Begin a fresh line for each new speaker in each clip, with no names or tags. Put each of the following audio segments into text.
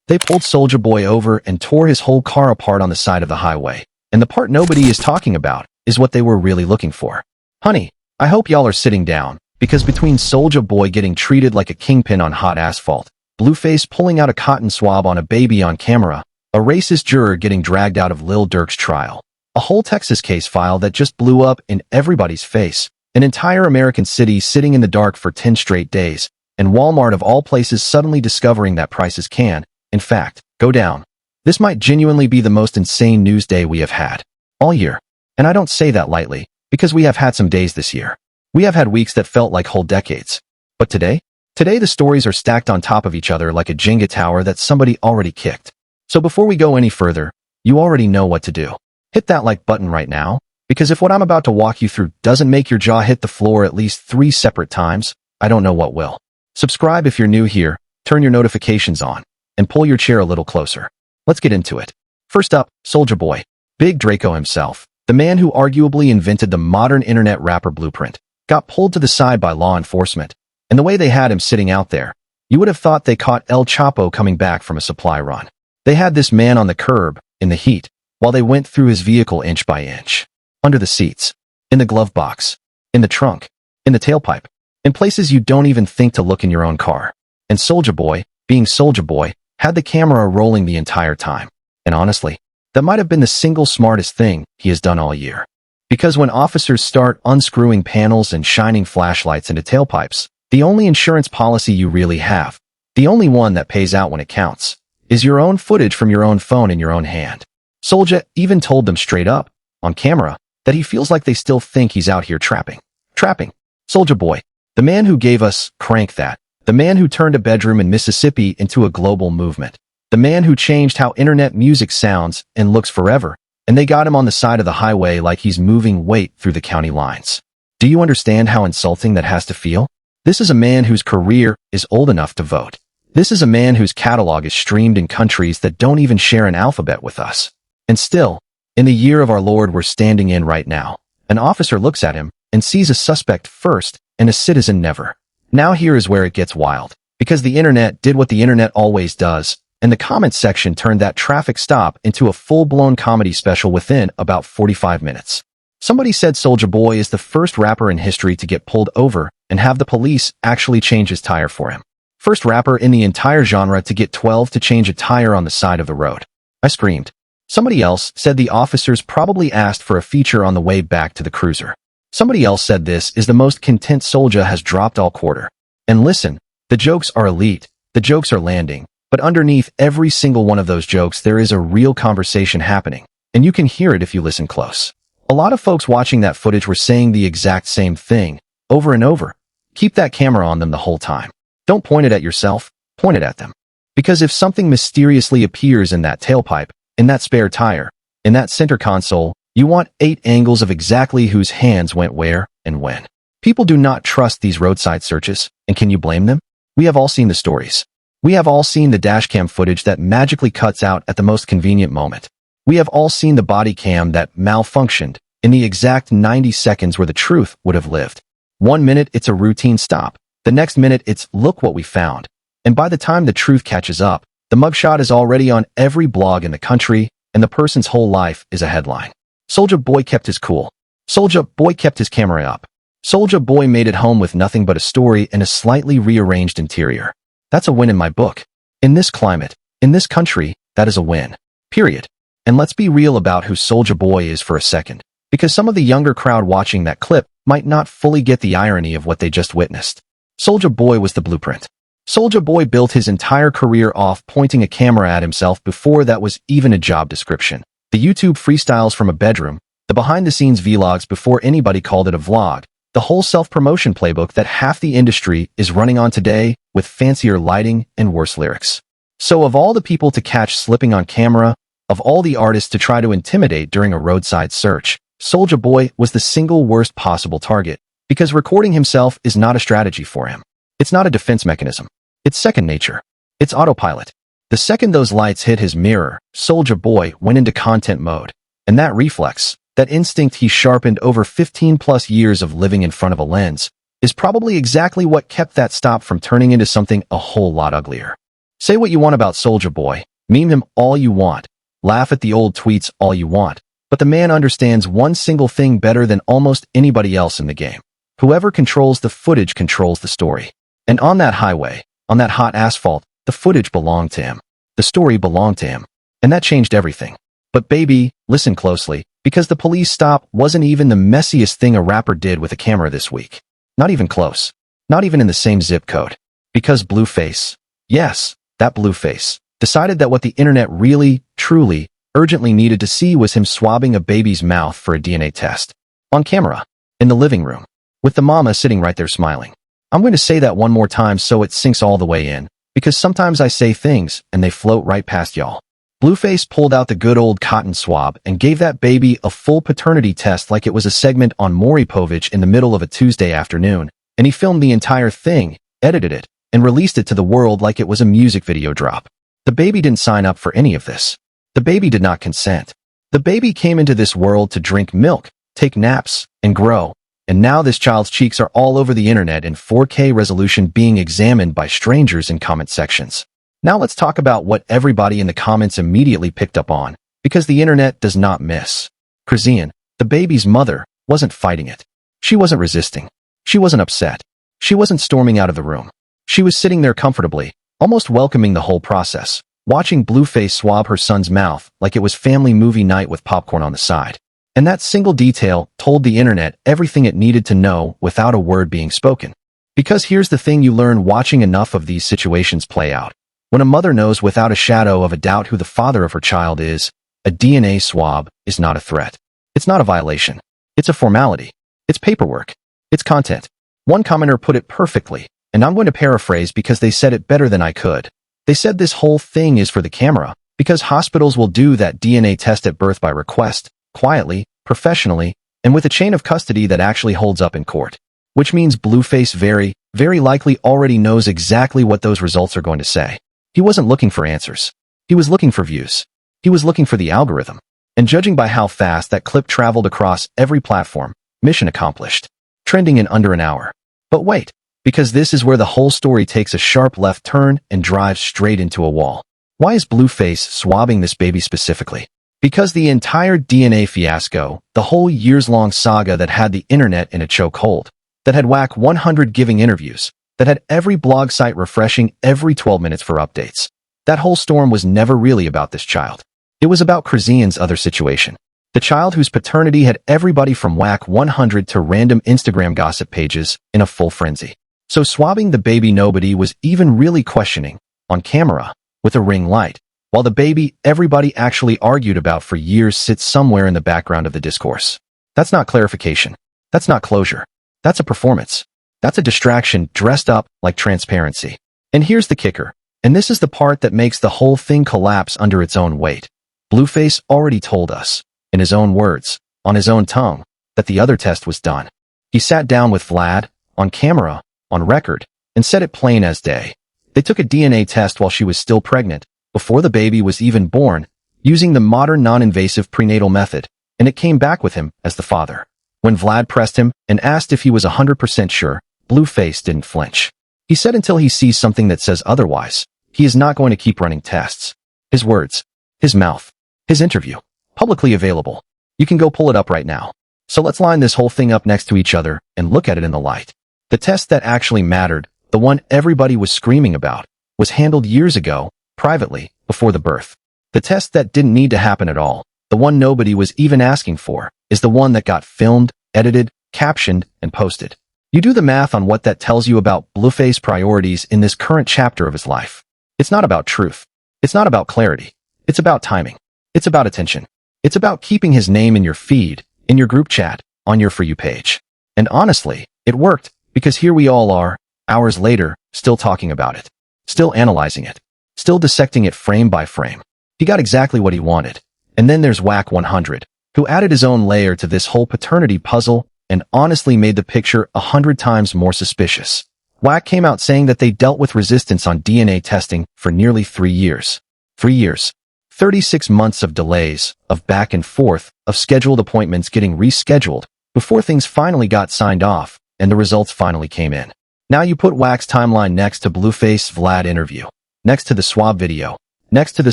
They pulled Soulja Boy over and tore his whole car apart on the side of the highway. And the part nobody is talking about is what they were really looking for. Honey, I hope y'all are sitting down, because between Soulja Boy getting treated like a kingpin on hot asphalt, Blueface pulling out a cotton swab on a baby on camera, a racist juror getting dragged out of Lil Durk's trial, a whole Texas case file that just blew up in everybody's face, an entire American city sitting in the dark for 10 straight days, and Walmart of all places suddenly discovering that prices can, in fact, go down. This might genuinely be the most insane news day we have had all year. And I don't say that lightly, because we have had some days this year. We have had weeks that felt like whole decades. But today the stories are stacked on top of each other like a Jenga tower that somebody already kicked. So before we go any further, you already know what to do. Hit that like button right now, because if what I'm about to walk you through doesn't make your jaw hit the floor at least 3 separate times, I don't know what will. Subscribe if you're new here, turn your notifications on, and pull your chair a little closer. Let's get into it. First up, Soulja Boy. Big Draco himself, the man who arguably invented the modern internet rapper blueprint, got pulled to the side by law enforcement. And the way they had him sitting out there, you would have thought they caught El Chapo coming back from a supply run. They had this man on the curb, in the heat, while they went through his vehicle inch by inch. Under the seats, in the glove box, in the trunk, in the tailpipe, in places you don't even think to look in your own car. And Soulja Boy, being Soulja Boy, had the camera rolling the entire time. And honestly, that might have been the single smartest thing he has done all year. Because when officers start unscrewing panels and shining flashlights into tailpipes, the only insurance policy you really have, the only one that pays out when it counts, is your own footage from your own phone in your own hand. Soulja even told them straight up, on camera, that he feels like they still think he's out here trapping. Soulja Boy, the man who gave us Crank That, the man who turned a bedroom in Mississippi into a global movement, the man who changed how internet music sounds and looks forever, and they got him on the side of the highway like he's moving weight through the county lines. Do you understand how insulting that has to feel? This is a man whose career is old enough to vote. This is a man whose catalog is streamed in countries that don't even share an alphabet with us. And still, in the year of our Lord we're standing in right now, an officer looks at him and sees a suspect first and a citizen never. Now here is where it gets wild, because the internet did what the internet always does, and the comments section turned that traffic stop into a full-blown comedy special within about 45 minutes. Somebody said Soulja Boy is the first rapper in history to get pulled over and have the police actually change his tire for him. First rapper in the entire genre to get 12 to change a tire on the side of the road. I screamed. Somebody else said the officers probably asked for a feature on the way back to the cruiser. Somebody else said this is the most content Soulja has dropped all quarter. And listen, the jokes are elite, the jokes are landing, but underneath every single one of those jokes there is a real conversation happening, and you can hear it if you listen close. A lot of folks watching that footage were saying the exact same thing, over and over. Keep that camera on them the whole time. Don't point it at yourself, point it at them. Because if something mysteriously appears in that tailpipe, in that spare tire, in that center console, you want 8 angles of exactly whose hands went where and when. People do not trust these roadside searches, and can you blame them? We have all seen the stories. We have all seen the dashcam footage that magically cuts out at the most convenient moment. We have all seen the body cam that malfunctioned in the exact 90 seconds where the truth would have lived. 1 minute it's a routine stop. The next minute it's look what we found. And by the time the truth catches up, the mugshot is already on every blog in the country, and the person's whole life is a headline. Soulja Boy kept his cool. Soulja Boy kept his camera up. Soulja Boy made it home with nothing but a story and a slightly rearranged interior. That's a win in my book. In this climate, in this country, that is a win. Period. And let's be real about who Soulja Boy is for a second, because some of the younger crowd watching that clip might not fully get the irony of what they just witnessed. Soulja Boy was the blueprint. Soulja Boy built his entire career off pointing a camera at himself before that was even a job description. The YouTube freestyles from a bedroom, the behind-the-scenes vlogs before anybody called it a vlog, the whole self-promotion playbook that half the industry is running on today with fancier lighting and worse lyrics. So of all the people to catch slipping on camera, of all the artists to try to intimidate during a roadside search, Soulja Boy was the single worst possible target, because recording himself is not a strategy for him. It's not a defense mechanism. It's second nature. It's autopilot. The second those lights hit his mirror, Soulja Boy went into content mode. And that reflex, that instinct he sharpened over 15 plus years of living in front of a lens, is probably exactly what kept that stop from turning into something a whole lot uglier. Say what you want about Soulja Boy, meme him all you want, laugh at the old tweets all you want, but the man understands one single thing better than almost anybody else in the game. Whoever controls the footage controls the story. And on that highway, on that hot asphalt, the footage belonged to him. The story belonged to him. And that changed everything. But baby, listen closely, because the police stop wasn't even the messiest thing a rapper did with a camera this week. Not even close. Not even in the same zip code. Because Blueface, yes, that Blueface, decided that what the internet really, truly, urgently needed to see was him swabbing a baby's mouth for a DNA test. On camera. In the living room. With the mama sitting right there smiling. I'm going to say that one more time so it sinks all the way in, because sometimes I say things and they float right past y'all. Blueface pulled out the good old cotton swab and gave that baby a full paternity test like it was a segment on Maury Povich in the middle of a Tuesday afternoon, and he filmed the entire thing, edited it, and released it to the world like it was a music video drop. The baby didn't sign up for any of this. The baby did not consent. The baby came into this world to drink milk, take naps, and grow. And now this child's cheeks are all over the internet in 4K resolution being examined by strangers in comment sections. Now let's talk about what everybody in the comments immediately picked up on, because the internet does not miss. Chrisian, the baby's mother, wasn't fighting it. She wasn't resisting. She wasn't upset. She wasn't storming out of the room. She was sitting there comfortably, almost welcoming the whole process, watching Blueface swab her son's mouth like it was family movie night with popcorn on the side. And that single detail told the internet everything it needed to know without a word being spoken. Because here's the thing you learn watching enough of these situations play out. When a mother knows without a shadow of a doubt who the father of her child is, a DNA swab is not a threat. It's not a violation. It's a formality. It's paperwork. It's content. One commenter put it perfectly, and I'm going to paraphrase because they said it better than I could. They said this whole thing is for the camera, because hospitals will do that DNA test at birth by request, quietly, professionally, and with a chain of custody that actually holds up in court. Which means Blueface very likely already knows exactly what those results are going to say. He wasn't looking for answers. He was looking for views. He was looking for the algorithm. And judging by how fast that clip traveled across every platform, mission accomplished. Trending in under an hour. But wait, because this is where the whole story takes a sharp left turn and drives straight into a wall. Why is Blueface swabbing this baby specifically? Because the entire DNA fiasco, the whole years-long saga that had the internet in a chokehold, that had Whack 100 giving interviews, that had every blog site refreshing every 12 minutes for updates. That whole storm was never really about this child. It was about Chrisian's other situation. The child whose paternity had everybody from Whack 100 to random Instagram gossip pages in a full frenzy. So swabbing the baby nobody was even really questioning, on camera, with a ring light, while the baby everybody actually argued about for years sits somewhere in the background of the discourse. That's not clarification. That's not closure. That's a performance. That's a distraction dressed up like transparency. And here's the kicker, and this is the part that makes the whole thing collapse under its own weight. Blueface already told us, in his own words, on his own tongue, that the other test was done. He sat down with Vlad, on camera, on record, and said it plain as day. They took a DNA test while she was still pregnant, before the baby was even born, using the modern non-invasive prenatal method, and it came back with him as the father. When Vlad pressed him and asked if he was 100% sure, Blueface didn't flinch. He said until he sees something that says otherwise, he is not going to keep running tests. His words, his mouth, his interview, publicly available. You can go pull it up right now. So let's line this whole thing up next to each other and look at it in the light. The test that actually mattered, the one everybody was screaming about, was handled years ago, privately, before the birth. The test that didn't need to happen at all, the one nobody was even asking for, is the one that got filmed, edited, captioned, and posted. You do the math on what that tells you about Blueface's priorities in this current chapter of his life. It's not about truth. It's not about clarity. It's about timing. It's about attention. It's about keeping his name in your feed, in your group chat, on your For You page. And honestly, it worked, because here we all are, hours later, still talking about it. Still analyzing it. Still dissecting it frame by frame. He got exactly what he wanted. And then there's Whack 100, who added his own layer to this whole paternity puzzle and honestly made the picture 100 times more suspicious. Whack came out saying that they dealt with resistance on DNA testing for nearly 3 years. 3 years. 36 months of delays, of back and forth, of scheduled appointments getting rescheduled, before things finally got signed off, and the results finally came in. Now you put Whack's timeline next to Blueface's Vlad interview. next to the swab video, next to the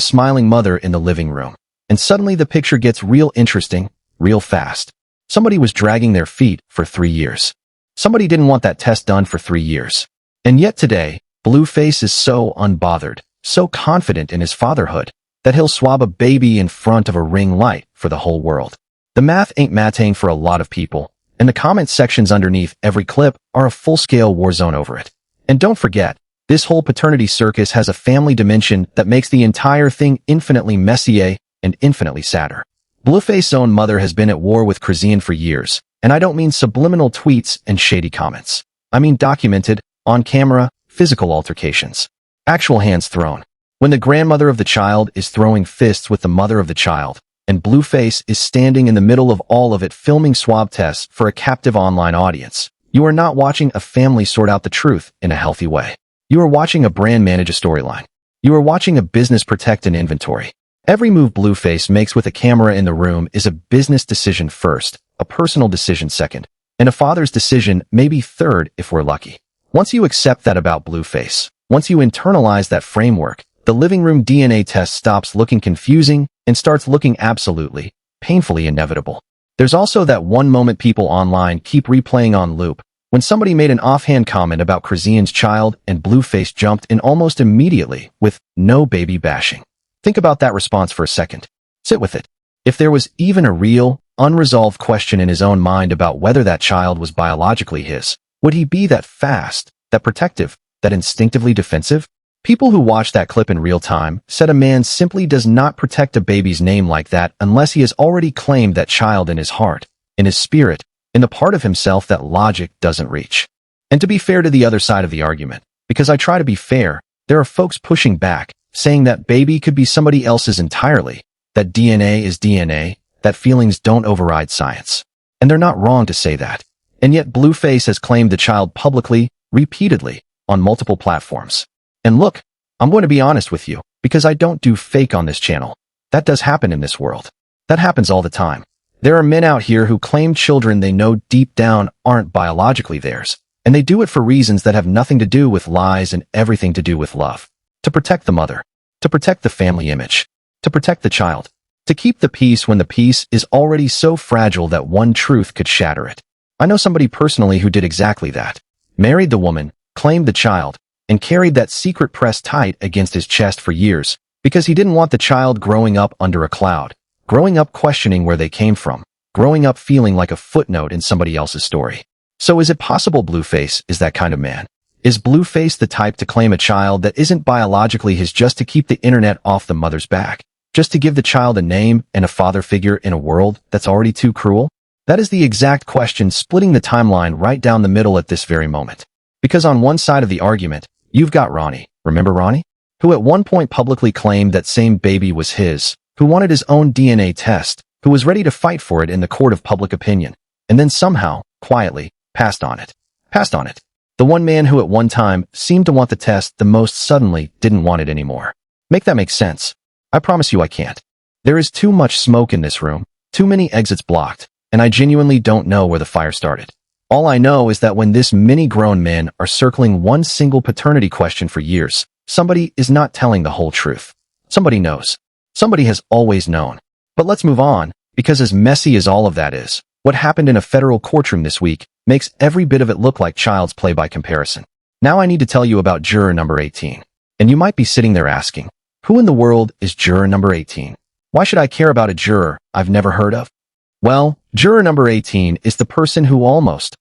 smiling mother in the living room. And suddenly the picture gets real interesting, real fast. Somebody was dragging their feet for 3 years. Somebody didn't want that test done for 3 years. And yet today, Blueface is so unbothered, so confident in his fatherhood, that he'll swab a baby in front of a ring light for the whole world. The math ain't matting for a lot of people, and the comment sections underneath every clip are a full-scale war zone over it. And don't forget, this whole paternity circus has a family dimension that makes the entire thing infinitely messier and infinitely sadder. Blueface's own mother has been at war with Krazian for years, and I don't mean subliminal tweets and shady comments. I mean documented, on-camera, physical altercations. Actual hands thrown. When the grandmother of the child is throwing fists with the mother of the child, and Blueface is standing in the middle of all of it filming swab tests for a captive online audience, you are not watching a family sort out the truth in a healthy way. You are watching a brand manage a storyline. You are watching a business protect an inventory. Every move Blueface makes with a camera in the room is a business decision first, a personal decision second, and a father's decision maybe third if we're lucky. Once you accept that about Blueface, once you internalize that framework, the living room DNA test stops looking confusing and starts looking absolutely, painfully inevitable. There's also that one moment people online keep replaying on loop, when somebody made an offhand comment about Krazian's child and Blueface jumped in almost immediately with no baby bashing. Think about that response for a second. Sit with it. If there was even a real, unresolved question in his own mind about whether that child was biologically his, would he be that fast, that protective, that instinctively defensive? People who watched that clip in real time said a man simply does not protect a baby's name like that unless he has already claimed that child in his heart, in his spirit, in the part of himself that logic doesn't reach. And to be fair to the other side of the argument, because I try to be fair, there are folks pushing back, saying that baby could be somebody else's entirely, that DNA is DNA, that feelings don't override science. And they're not wrong to say that. And yet Blueface has claimed the child publicly, repeatedly, on multiple platforms. And look, I'm going to be honest with you, because I don't do fake on this channel. That does happen in this world. That happens all the time. There are men out here who claim children they know deep down aren't biologically theirs, and they do it for reasons that have nothing to do with lies and everything to do with love. To protect the mother, to protect the family image, to protect the child, to keep the peace when the peace is already so fragile that one truth could shatter it. I know somebody personally who did exactly that. Married the woman, claimed the child, and carried that secret pressed tight against his chest for years because he didn't want the child growing up under a cloud, growing up questioning where they came from, growing up feeling like a footnote in somebody else's story. So is it possible Blueface is that kind of man? Is Blueface the type to claim a child that isn't biologically his just to keep the internet off the mother's back? Just to give the child a name and a father figure in a world that's already too cruel? That is the exact question splitting the timeline right down the middle at this very moment. Because on one side of the argument, you've got Ronnie, remember Ronnie? Who at one point publicly claimed that same baby was his, who wanted his own DNA test, who was ready to fight for it in the court of public opinion, and then somehow, quietly, passed on it. The one man who at one time seemed to want the test the most suddenly didn't want it anymore. Make that make sense? I promise you I can't. There is too much smoke in this room, too many exits blocked, and I genuinely don't know where the fire started. All I know is that when this many grown men are circling one single paternity question for years, somebody is not telling the whole truth. Somebody knows. Somebody has always known. But let's move on, because as messy as all of that is, what happened in a federal courtroom this week makes every bit of it look like child's play by comparison. Now I need to tell you about juror number 18. And you might be sitting there asking, who in the world is juror number 18? Why should I care about a juror I've never heard of? Well, juror number 18 is the person who almost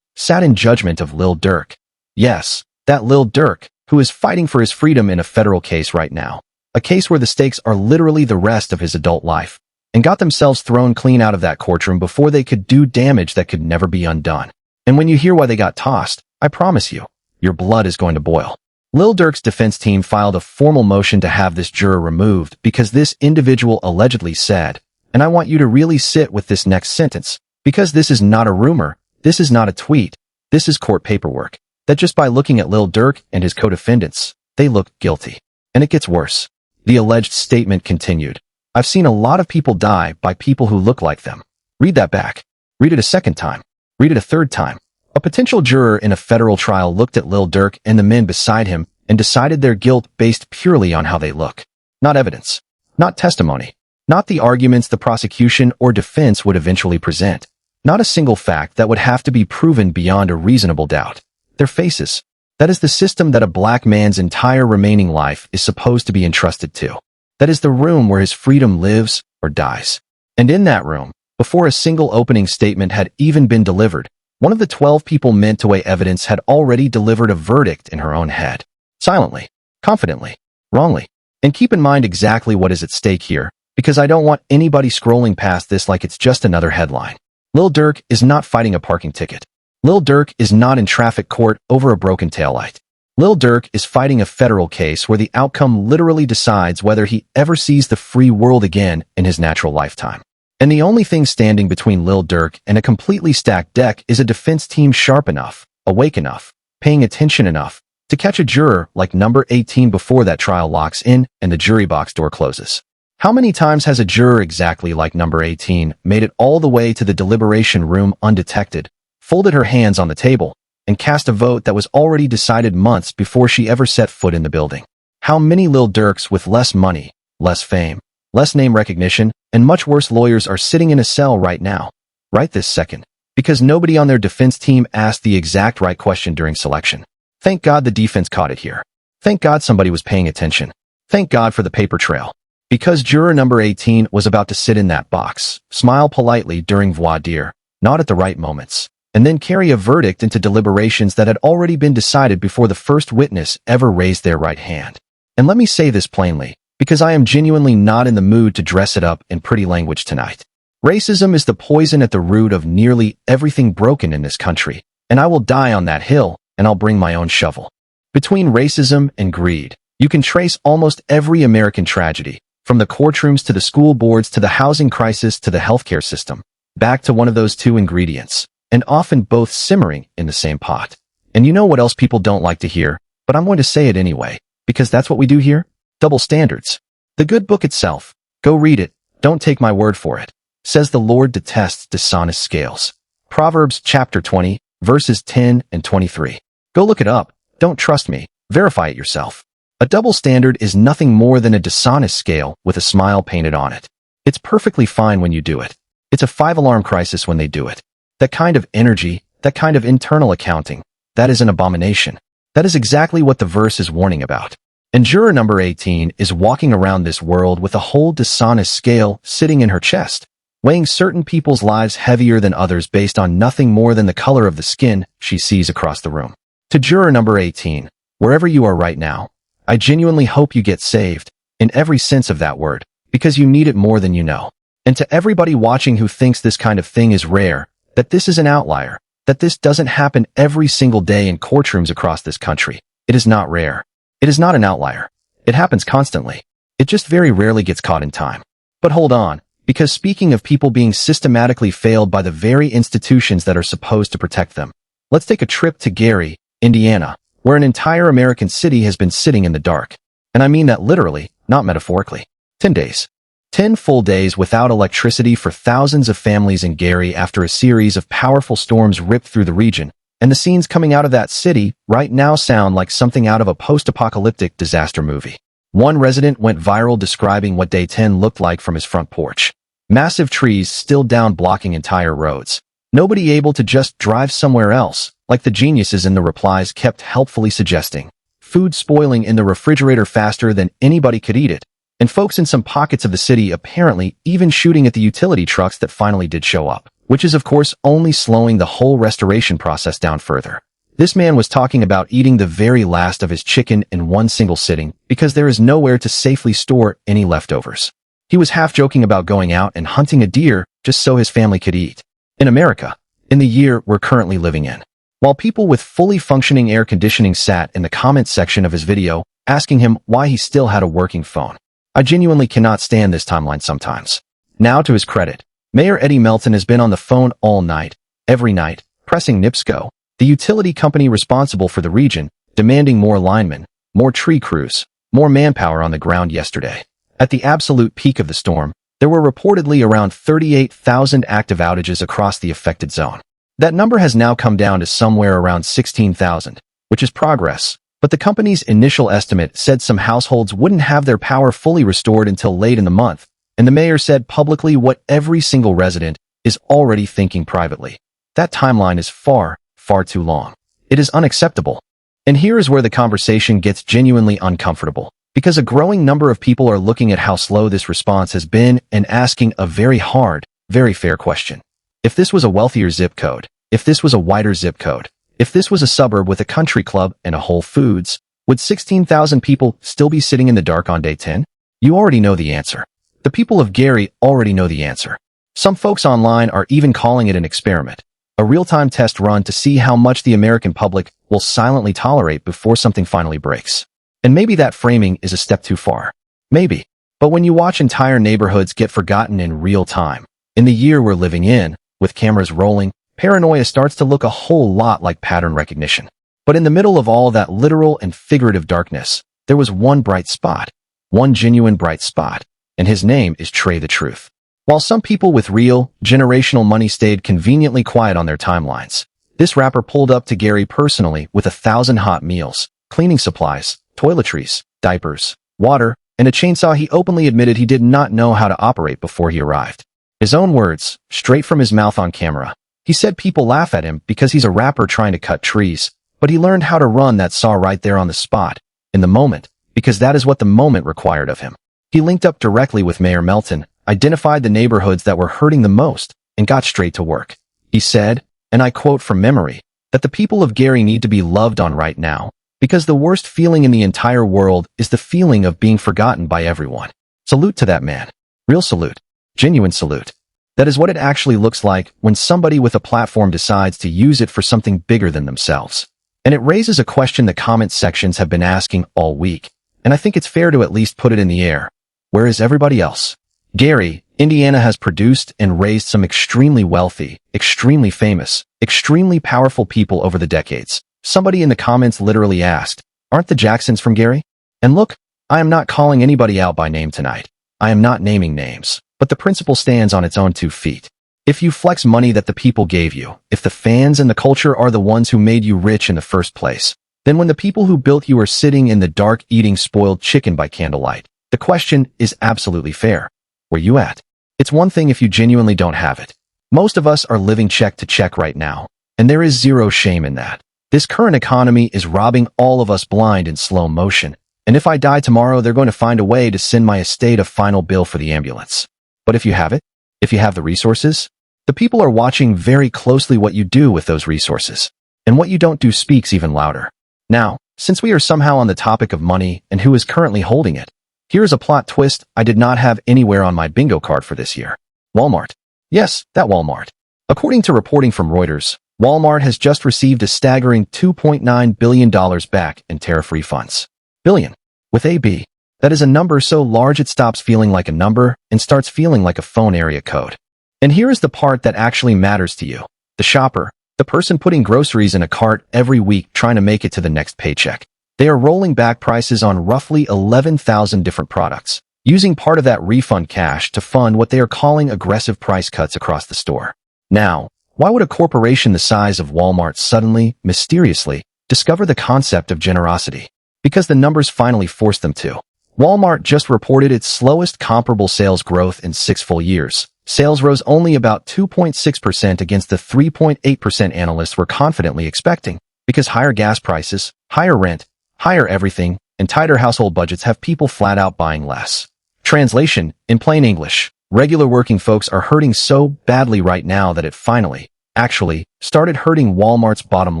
sat in judgment of Lil Durk. Yes, that Lil Durk, who is fighting for his freedom in a federal case right now. A case where the stakes are literally the rest of his adult life, and got themselves thrown clean out of that courtroom before they could do damage that could never be undone. And when you hear why they got tossed, I promise you, your blood is going to boil. Lil Durk's defense team filed a formal motion to have this juror removed because this individual allegedly said, and I want you to really sit with this next sentence, because this is not a rumor, this is not a tweet, this is court paperwork, that just by looking at Lil Durk and his co-defendants, they look guilty. And it gets worse. The alleged statement continued. I've seen a lot of people die by people who look like them. Read that back. Read it a second time. Read it a third time. A potential juror in a federal trial looked at Lil Durk and the men beside him and decided their guilt based purely on how they look. Not evidence. Not testimony. Not the arguments the prosecution or defense would eventually present. Not a single fact that would have to be proven beyond a reasonable doubt. Their faces. That is the system that a black man's entire remaining life is supposed to be entrusted to. That is the room where his freedom lives or dies. And in that room, before a single opening statement had even been delivered, one of the 12 people meant to weigh evidence had already delivered a verdict in her own head. Silently, confidently, wrongly. And keep in mind exactly what is at stake here, because I don't want anybody scrolling past this like it's just another headline. Lil Durk is not fighting a parking ticket. Lil Durk is not in traffic court over a broken taillight. Lil Durk is fighting a federal case where the outcome literally decides whether he ever sees the free world again in his natural lifetime. And the only thing standing between Lil Durk and a completely stacked deck is a defense team sharp enough, awake enough, paying attention enough, to catch a juror like number 18 before that trial locks in and the jury box door closes. How many times has a juror exactly like number 18 made it all the way to the deliberation room undetected, folded her hands on the table, and cast a vote that was already decided months before she ever set foot in the building? How many Lil Durks with less money, less fame, less name recognition, and much worse lawyers are sitting in a cell right now, right this second, because nobody on their defense team asked the exact right question during selection? Thank God the defense caught it here. Thank God somebody was paying attention. Thank God for the paper trail. Because juror number 18 was about to sit in that box, smile politely during voir dire, nod at the right moments, and then carry a verdict into deliberations that had already been decided before the first witness ever raised their right hand. And let me say this plainly, because I am genuinely not in the mood to dress it up in pretty language tonight. Racism is the poison at the root of nearly everything broken in this country, and I will die on that hill, and I'll bring my own shovel. Between racism and greed, you can trace almost every American tragedy, from the courtrooms to the school boards to the housing crisis to the healthcare system, back to one of those two ingredients, and often both simmering in the same pot. And you know what else people don't like to hear, but I'm going to say it anyway, because that's what we do here? Double standards. The good book itself, go read it, don't take my word for it, says the Lord detests dishonest scales. Proverbs chapter 20, verses 10 and 23. Go look it up, don't trust me, verify it yourself. A double standard is nothing more than a dishonest scale with a smile painted on it. It's perfectly fine when you do it. It's a 5-alarm crisis when they do it. That kind of energy, that kind of internal accounting, that is an abomination. That is exactly what the verse is warning about. And juror number 18 is walking around this world with a whole dishonest scale sitting in her chest, weighing certain people's lives heavier than others based on nothing more than the color of the skin she sees across the room. To juror number 18, wherever you are right now, I genuinely hope you get saved, in every sense of that word, because you need it more than you know. And to everybody watching who thinks this kind of thing is rare, that this is an outlier, that this doesn't happen every single day in courtrooms across this country, it is not rare. It is not an outlier. It happens constantly. It just very rarely gets caught in time. But hold on, because speaking of people being systematically failed by the very institutions that are supposed to protect them, let's take a trip to Gary, Indiana, where an entire American city has been sitting in the dark. And I mean that literally, not metaphorically. 10 days. 10 full days without electricity for thousands of families in Gary after a series of powerful storms ripped through the region, and the scenes coming out of that city right now sound like something out of a post-apocalyptic disaster movie. One resident went viral describing what day 10 looked like from his front porch. Massive trees still down blocking entire roads. Nobody able to just drive somewhere else, like the geniuses in the replies kept helpfully suggesting. Food spoiling in the refrigerator faster than anybody could eat it. And folks in some pockets of the city apparently even shooting at the utility trucks that finally did show up, which is of course only slowing the whole restoration process down further. This man was talking about eating the very last of his chicken in one single sitting because there is nowhere to safely store any leftovers. He was half joking about going out and hunting a deer just so his family could eat. In America, in the year we're currently living in. While people with fully functioning air conditioning sat in the comments section of his video, asking him why he still had a working phone. I genuinely cannot stand this timeline sometimes. Now to his credit, Mayor Eddie Melton has been on the phone all night, every night, pressing NIPSCO, the utility company responsible for the region, demanding more linemen, more tree crews, more manpower on the ground yesterday. At the absolute peak of the storm, there were reportedly around 38,000 active outages across the affected zone. That number has now come down to somewhere around 16,000, which is progress, But the company's initial estimate said some households wouldn't have their power fully restored until late in the month, and the mayor said publicly what every single resident is already thinking privately. That timeline is far, far too long. It is unacceptable. And here is where the conversation gets genuinely uncomfortable, because a growing number of people are looking at how slow this response has been and asking a very hard, very fair question. If this was a wealthier zip code, if this was a wider zip code, if this was a suburb with a country club and a Whole Foods, would 16,000 people still be sitting in the dark on day 10? You already know the answer. The people of Gary already know the answer. Some folks online are even calling it an experiment, a real-time test run to see how much the American public will silently tolerate before something finally breaks. And maybe that framing is a step too far. Maybe. But when you watch entire neighborhoods get forgotten in real time, in the year we're living in, with cameras rolling, paranoia starts to look a whole lot like pattern recognition. But in the middle of all that literal and figurative darkness, there was one bright spot, one genuine bright spot, and his name is Trey the Truth. While some people with real, generational money stayed conveniently quiet on their timelines, this rapper pulled up to Gary personally with 1,000 hot meals, cleaning supplies, toiletries, diapers, water, and a chainsaw he openly admitted he did not know how to operate before he arrived. His own words, straight from his mouth on camera. He said people laugh at him because he's a rapper trying to cut trees, but he learned how to run that saw right there on the spot, in the moment, because that is what the moment required of him. He linked up directly with Mayor Melton, identified the neighborhoods that were hurting the most, and got straight to work. He said, and I quote from memory, that the people of Gary need to be loved on right now, because the worst feeling in the entire world is the feeling of being forgotten by everyone. Salute to that man. Real salute. Genuine salute. That is what it actually looks like when somebody with a platform decides to use it for something bigger than themselves. And it raises a question the comment sections have been asking all week, and I think it's fair to at least put it in the air. Where is everybody else? Gary, Indiana has produced and raised some extremely wealthy, extremely famous, extremely powerful people over the decades. Somebody in the comments literally asked, aren't the Jacksons from Gary? And look, I am not calling anybody out by name tonight. I am not naming names, but the principle stands on its own 2 feet. If you flex money that the people gave you, if the fans and the culture are the ones who made you rich in the first place, then when the people who built you are sitting in the dark eating spoiled chicken by candlelight, the question is absolutely fair. Where you at? It's one thing if you genuinely don't have it. Most of us are living check to check right now, and there is zero shame in that. This current economy is robbing all of us blind in slow motion, and if I die tomorrow, they're going to find a way to send my estate a final bill for the ambulance. But if you have it, if you have the resources, the people are watching very closely what you do with those resources, and what you don't do speaks even louder. Now, since we are somehow on the topic of money and who is currently holding it, here is a plot twist I did not have anywhere on my bingo card for this year. Walmart. Yes, that Walmart. According to reporting from Reuters, Walmart has just received a staggering $2.9 billion back in tariff refunds. Billion. With a B. That is a number so large it stops feeling like a number and starts feeling like a phone area code. And here is the part that actually matters to you. The shopper, the person putting groceries in a cart every week trying to make it to the next paycheck. They are rolling back prices on roughly 11,000 different products, using part of that refund cash to fund what they are calling aggressive price cuts across the store. Now, why would a corporation the size of Walmart suddenly, mysteriously, discover the concept of generosity? Because the numbers finally forced them to. Walmart just reported its slowest comparable sales growth in 6 full years. Sales rose only about 2.6% against the 3.8% analysts were confidently expecting, because higher gas prices, higher rent, higher everything, and tighter household budgets have people flat out buying less. Translation, in plain English, regular working folks are hurting so badly right now that it finally, actually, started hurting Walmart's bottom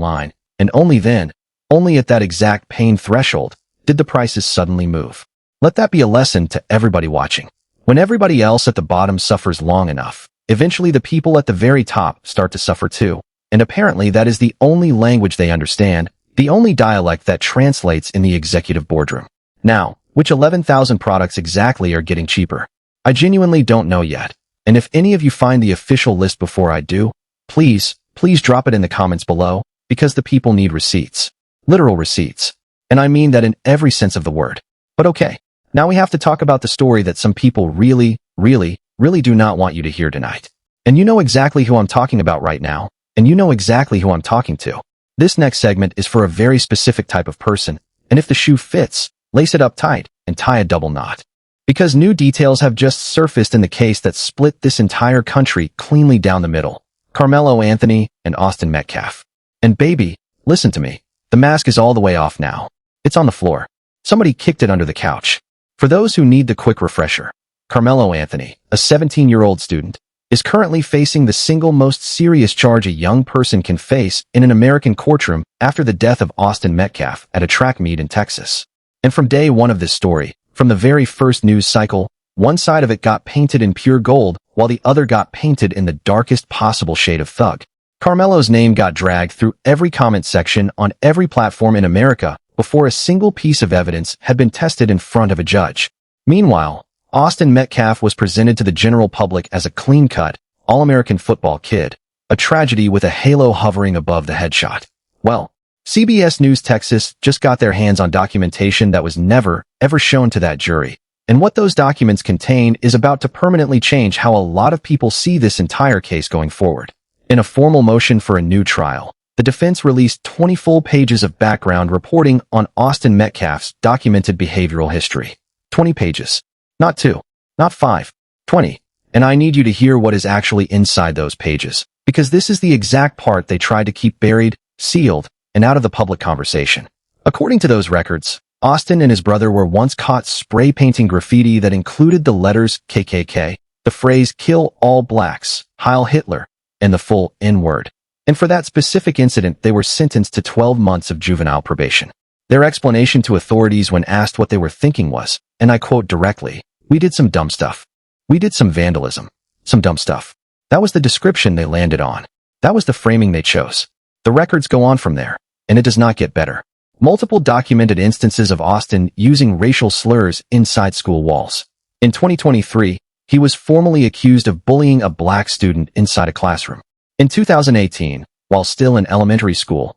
line, and only then, only at that exact pain threshold, did the prices suddenly move. Let that be a lesson to everybody watching. When everybody else at the bottom suffers long enough, eventually the people at the very top start to suffer too, and apparently that is the only language they understand, the only dialect that translates in the executive boardroom. Now, which 11,000 products exactly are getting cheaper? I genuinely don't know yet, and if any of you find the official list before I do, please drop it in the comments below, because the people need receipts. Literal receipts. And I mean that in every sense of the word. But okay, now we have to talk about the story that some people really do not want you to hear tonight. And you know exactly who I'm talking about right now, and you know exactly who I'm talking to. This next segment is for a very specific type of person, And if the shoe fits, lace it up tight and tie a double knot. Because new details have just surfaced in the case that split this entire country cleanly down the middle. Carmelo Anthony and Austin Metcalf. And baby, listen to me. The mask is all the way off now. It's on the floor. Somebody kicked it under the couch. For those who need the quick refresher, Carmelo Anthony, a 17-year-old student, is currently facing the single most serious charge a young person can face in an American courtroom after the death of Austin Metcalf at a track meet in Texas. And from day one of this story, from the very first news cycle, one side of it got painted in pure gold, while the other got painted in the darkest possible shade of thug. Carmelo's name got dragged through every comment section on every platform in America before a single piece of evidence had been tested in front of a judge. Meanwhile, Austin Metcalf was presented to the general public as a clean-cut, all-American football kid, a tragedy with a halo hovering above the headshot. Well, CBS News Texas just got their hands on documentation that was never, ever shown to that jury. And what those documents contain is about to permanently change how a lot of people see this entire case going forward. In a formal motion for a new trial, the defense released 20 full pages of background reporting on Austin Metcalf's documented behavioral history. 20 pages. Not 2. Not 5. 20. And I need you to hear what is actually inside those pages, because this is the exact part they tried to keep buried, sealed, and out of the public conversation. According to those records, Austin and his brother were once caught spray painting graffiti that included the letters KKK, the phrase "Kill all blacks," Heil Hitler, and the full N-word. And for that specific incident, they were sentenced to 12 months of juvenile probation. Their explanation to authorities when asked what they were thinking was, and I quote directly, "We did some dumb stuff. We did some vandalism. Some dumb stuff." That was the description they landed on. That was the framing they chose. The records go on from there, and it does not get better. Multiple documented instances of Austin using racial slurs inside school walls. In 2023, he was formally accused of bullying a black student inside a classroom. In 2018, while still in elementary school,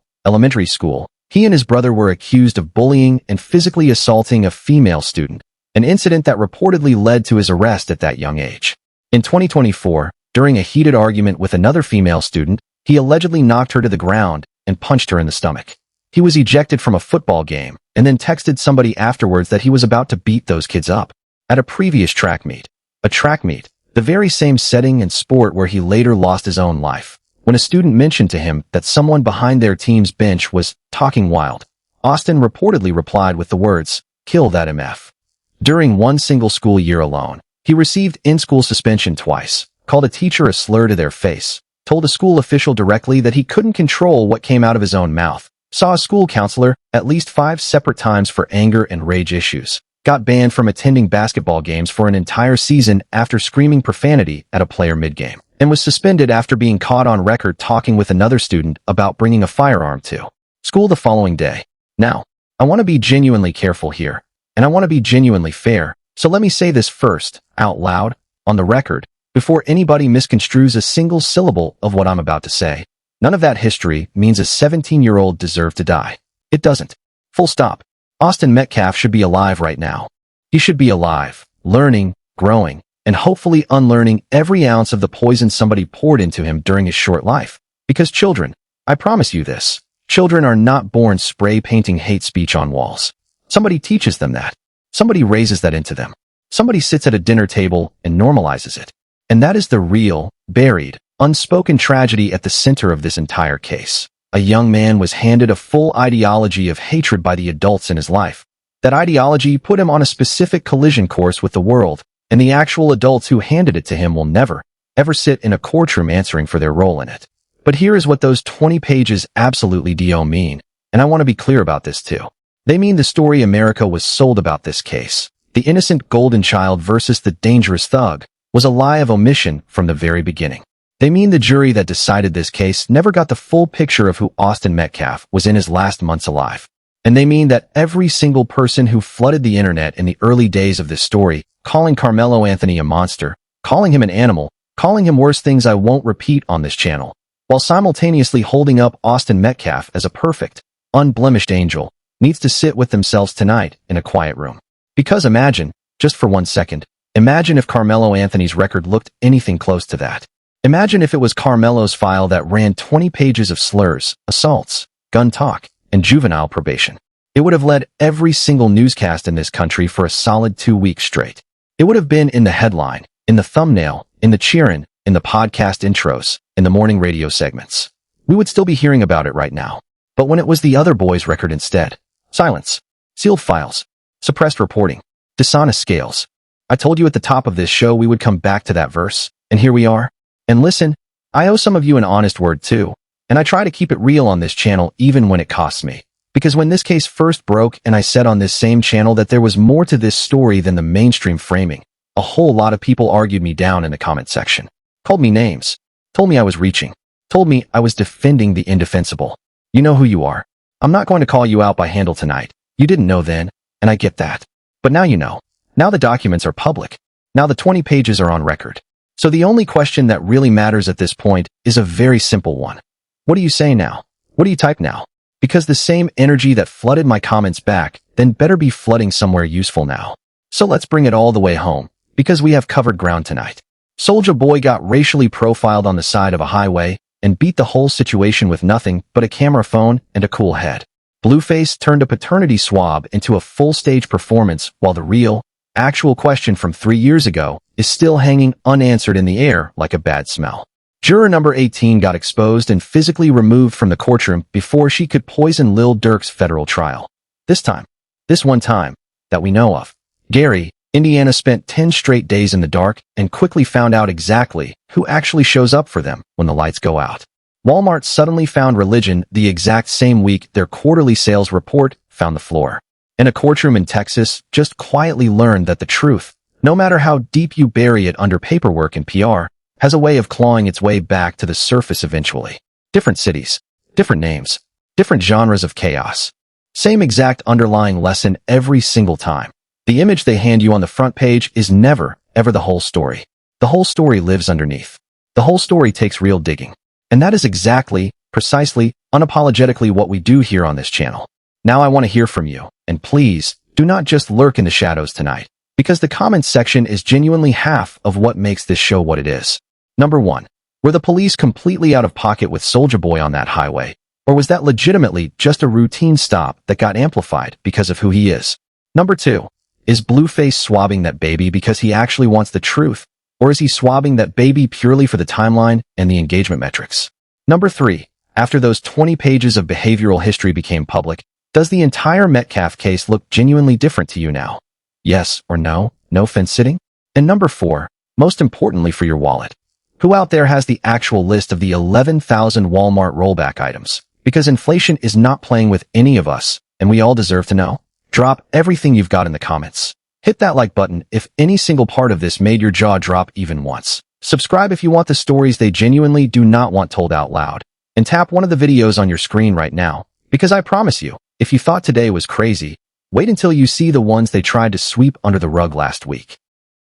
he and his brother were accused of bullying and physically assaulting a female student, an incident that reportedly led to his arrest at that young age. In 2024, during a heated argument with another female student, he allegedly knocked her to the ground and punched her in the stomach. He was ejected from a football game and then texted somebody afterwards that he was about to beat those kids up. At a previous track meet, the very same setting and sport where he later lost his own life, when a student mentioned to him that someone behind their team's bench was talking wild, Austin reportedly replied with the words, "Kill that MF." During one single school year alone, he received in-school suspension twice, called a teacher a slur to their face, told a school official directly that he couldn't control what came out of his own mouth, saw a school counselor at least 5 separate times for anger and rage issues, got banned from attending basketball games for an entire season after screaming profanity at a player mid-game, and was suspended after being caught on record talking with another student about bringing a firearm to school the following day. Now, I want to be genuinely careful here, and I want to be genuinely fair, so let me say this first, out loud, on the record, before anybody misconstrues a single syllable of what I'm about to say. None of that history means a 17-year-old deserved to die. It doesn't. Full stop. Austin Metcalf should be alive right now. He should be alive, learning, growing, and hopefully unlearning every ounce of the poison somebody poured into him during his short life. Because children, I promise you this, children are not born spray painting hate speech on walls. Somebody teaches them that. Somebody raises that into them. Somebody sits at a dinner table and normalizes it. And that is the real, buried, unspoken tragedy at the center of this entire case. A young man was handed a full ideology of hatred by the adults in his life. That ideology put him on a specific collision course with the world, and the actual adults who handed it to him will never, ever sit in a courtroom answering for their role in it. But here is what those 20 pages absolutely do mean, and I want to be clear about this too. They mean the story America was sold about this case, the innocent golden child versus the dangerous thug, was a lie of omission from the very beginning. They mean the jury that decided this case never got the full picture of who Austin Metcalf was in his last months alive. And they mean that every single person who flooded the internet in the early days of this story, calling Carmelo Anthony a monster, calling him an animal, calling him worse things I won't repeat on this channel, while simultaneously holding up Austin Metcalf as a perfect, unblemished angel, needs to sit with themselves tonight in a quiet room. Because imagine, just for 1 second, imagine if Carmelo Anthony's record looked anything close to that. Imagine if it was Carmelo's file that ran 20 pages of slurs, assaults, gun talk, and juvenile probation. It would have led every single newscast in this country for a solid 2 weeks straight. It would have been in the headline, in the thumbnail, in the cheerin', in the podcast intros, in the morning radio segments. We would still be hearing about it right now. But when it was the other boys' record instead, silence, sealed files, suppressed reporting, dishonest scales. I told you at the top of this show we would come back to that verse, and here we are. And listen, I owe some of you an honest word too, and I try to keep it real on this channel even when it costs me. Because when this case first broke and I said on this same channel that there was more to this story than the mainstream framing, a whole lot of people argued me down in the comment section, called me names, told me I was reaching, told me I was defending the indefensible. You know who you are. I'm not going to call you out by handle tonight. You didn't know then, and I get that. But now you know. Now the documents are public. Now the 20 pages are on record. So the only question that really matters at this point is a very simple one. What do you say now? What do you type now? Because the same energy that flooded my comments back then better be flooding somewhere useful now. So let's bring it all the way home, because we have covered ground tonight. Soulja Boy got racially profiled on the side of a highway and beat the whole situation with nothing but a camera phone and a cool head. Blueface turned a paternity swab into a full-stage performance while the real, actual question from 3 years ago is still hanging unanswered in the air like a bad smell. Juror number 18 got exposed and physically removed from the courtroom before she could poison Lil Durk's federal trial. This one time, that we know of. Gary, Indiana spent 10 straight days in the dark and quickly found out exactly who actually shows up for them when the lights go out. Walmart suddenly found religion the exact same week their quarterly sales report found the floor. And a courtroom in Texas just quietly learned that the truth, no matter how deep you bury it under paperwork and PR, has a way of clawing its way back to the surface eventually. Different cities, different names, different genres of chaos. Same exact underlying lesson every single time. The image they hand you on the front page is never, ever the whole story. The whole story lives underneath. The whole story takes real digging. And that is exactly, precisely, unapologetically what we do here on this channel. Now I want to hear from you, and please, do not just lurk in the shadows tonight, because the comments section is genuinely half of what makes this show what it is. Number 1. Were the police completely out of pocket with Soulja Boy on that highway? Or was that legitimately just a routine stop that got amplified because of who he is? Number 2. Is Blueface swabbing that baby because he actually wants the truth? Or is he swabbing that baby purely for the timeline and the engagement metrics? Number 3. After those 20 pages of behavioral history became public, does the entire Metcalf case look genuinely different to you now? Yes or no? No fence sitting? And number 4, most importantly for your wallet, who out there has the actual list of the 11,000 Walmart rollback items? Because inflation is not playing with any of us, and we all deserve to know. Drop everything you've got in the comments. Hit that like button if any single part of this made your jaw drop even once. Subscribe if you want the stories they genuinely do not want told out loud. And tap one of the videos on your screen right now, because I promise you, if you thought today was crazy, wait until you see the ones they tried to sweep under the rug last week.